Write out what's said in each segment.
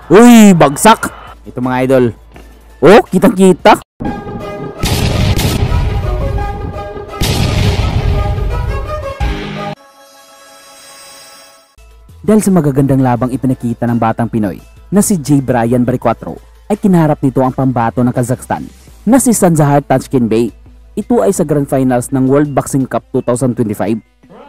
Uy, bagsak. Ito mga idol. Oh, kitang-kita. Dahil sa magagandang labang ipinakita ng batang Pinoy na si J. Brian Baricuatro, ay kinaharap nito ang pambato ng Kazakhstan na si Sanzahar Tashkinbey. Ito ay sa Grand Finals ng World Boxing Cup 2025.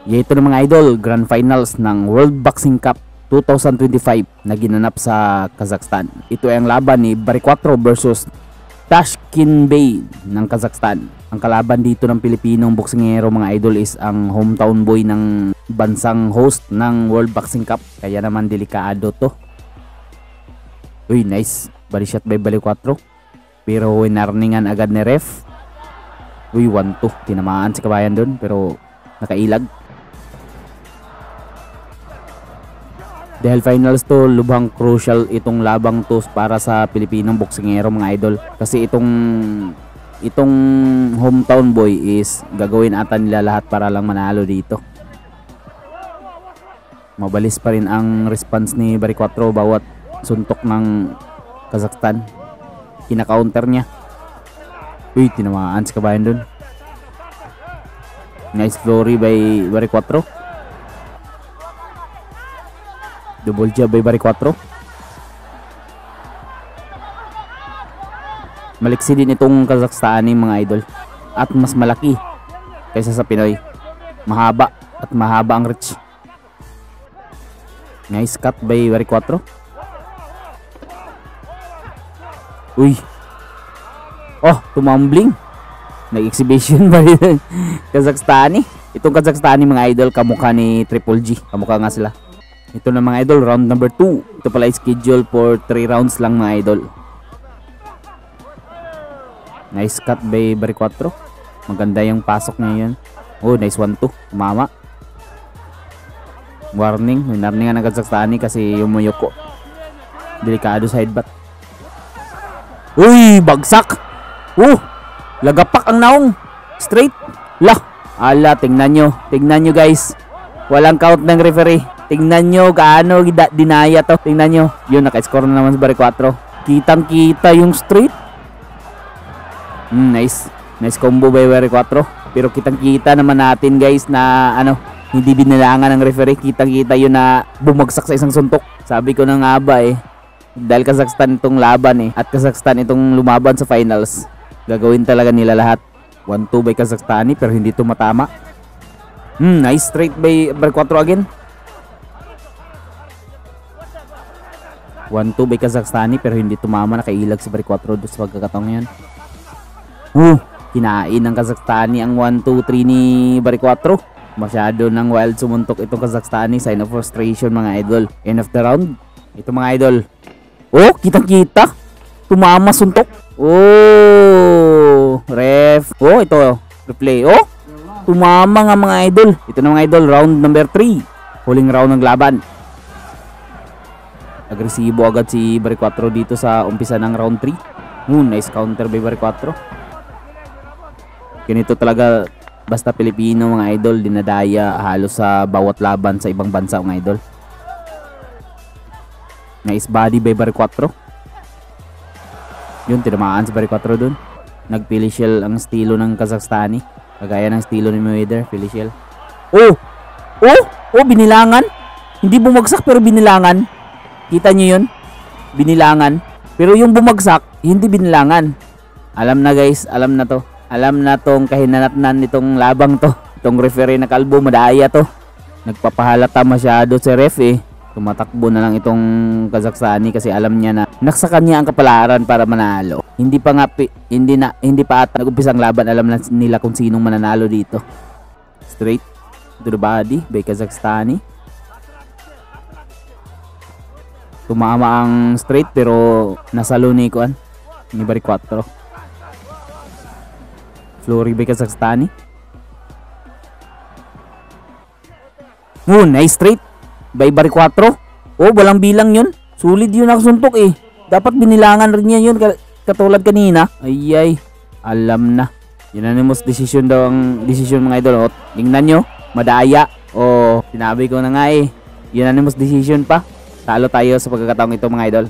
Ito na mga idol, Grand Finals ng World Boxing Cup 2025 na ginanap sa Kazakhstan. Ito ay ang laban ni Baricuatro versus Tashkinbey ng Kazakhstan. Ang kalaban dito ng Pilipinong boksingero mga idol is ang hometown boy ng bansang host ng World Boxing Cup. Kaya naman delikado to. Uy, nice body shot by Baricuatro. Pero winarningan agad ni ref. Uy, 1-2. Tinamaan si kabayan dun pero nakailag. Dahil finals to, lubhang crucial itong labang to para sa Pilipinong boksingero mga idol. Kasi itong hometown boy is gagawin ata nila lahat para lang manalo dito. Mabalis pa rin ang response ni Baricuatro bawat suntok ng Kazakhstan. Kina-counter niya. Uy, tinamaan si kabayan dun. Nice flurry by Baricuatro. Double jab by Baricuatro. Maliksi din itong Kazakhstani mga idol. At mas malaki kaysa sa Pinoy. Mahaba at mahaba ang reach. Nice cut by Baricuatro. Uy. Oh, tumambling. Nag-exhibition ba yun? Kazakhstani. Itong Kazakhstani mga idol, kamukha ni Triple G. Kamukha nga sila. Ito na mga idol, round number 2. Ito pala schedule for 3 rounds lang mga idol. Nice cut by Baricuatro. Maganda yung pasok niya yan. Oh, nice 1-2. Tumama. Warning. Winarningan ng Kazakhstani kasi yumuyoko. Delikado sa headbutt. Uy, bagsak. Lagapak ang naong. Straight. Lah. Ala, tingnan nyo. Tingnan nyo guys. Walang count ng referee. Tingnan nyo gaano dinaya to. Tingnan nyo. Yun, naka-score na naman si Baricuatro. Kitang-kita yung straight. Nice. Nice combo by Baricuatro. Pero kitang-kita naman natin guys na hindi binilangan ng referee. Kitang-kita yun na bumagsak sa isang suntok. Sabi ko na nga ba dahil Kazakhstan itong laban at Kazakhstan itong lumaban sa finals, gagawin talaga nila lahat. 1-2 by Kazakhstani pero hindi ito matama. Nice straight by Baricuatro again. 1-2 by Kazakhstani pero hindi tumama. Nakailag si Baricuatro doon sa pagkakataong yan. Kinain ng Kazakhstani ang 1-2-3 ni Baricuatro. Masyado ng wild sumuntok itong Kazakhstani. Sign of frustration mga idol. End of the round. Ito mga idol. Oh, kitang-kita. Tumama suntok. Oh, ref. Oh, ito. Replay. Oh, tumama nga mga idol. Ito na mga idol. Round number 3. Huling round ng laban. Agresibo agad si Baricuatro dito sa umpisa ng round 3. Nice counter by Baricuatro. Ganito talaga basta Pilipino mga idol. Dinadaya halos sa bawat laban sa ibang bansa mga idol. Nice body by Baricuatro. Yun, tinamaan si Baricuatro dun. Nag-Philly shell ang estilo ng Kazakhstani. Kagaya ng estilo ni Mayweather, Philly shell. Oh, binilangan. Hindi bumagsak pero binilangan. Kita nyo yun? Binilangan. Pero yung bumagsak, hindi binilangan. Alam na guys, alam na to. Alam na tong kahinanatnan nitong labang to. Itong referee na kalbo, madaya to. Nagpapahalata masyado si ref Tumatakbo na lang itong Kazakhstani kasi alam niya na naksa kanya ang kapalaran para manalo. Hindi pa ata nag-umpisa ang laban, alam na nila kung sinong mananalo dito. Straight to the body by Kazakhstani. Tumama ang straight pero nasalo ni Baricuatro. Flurry by Kazakhstani. Nice straight by Baricuatro. Walang bilang yun. Sulit yun nakasuntok Dapat binilangan rin niya yun katulad kanina. Ay, alam na. Unanimous decision daw ang decision mga idol. Tingnan nyo, madaya. Sinabi ko na nga Unanimous decision pa. Talo tayo sa pagkakataong ito mga idol.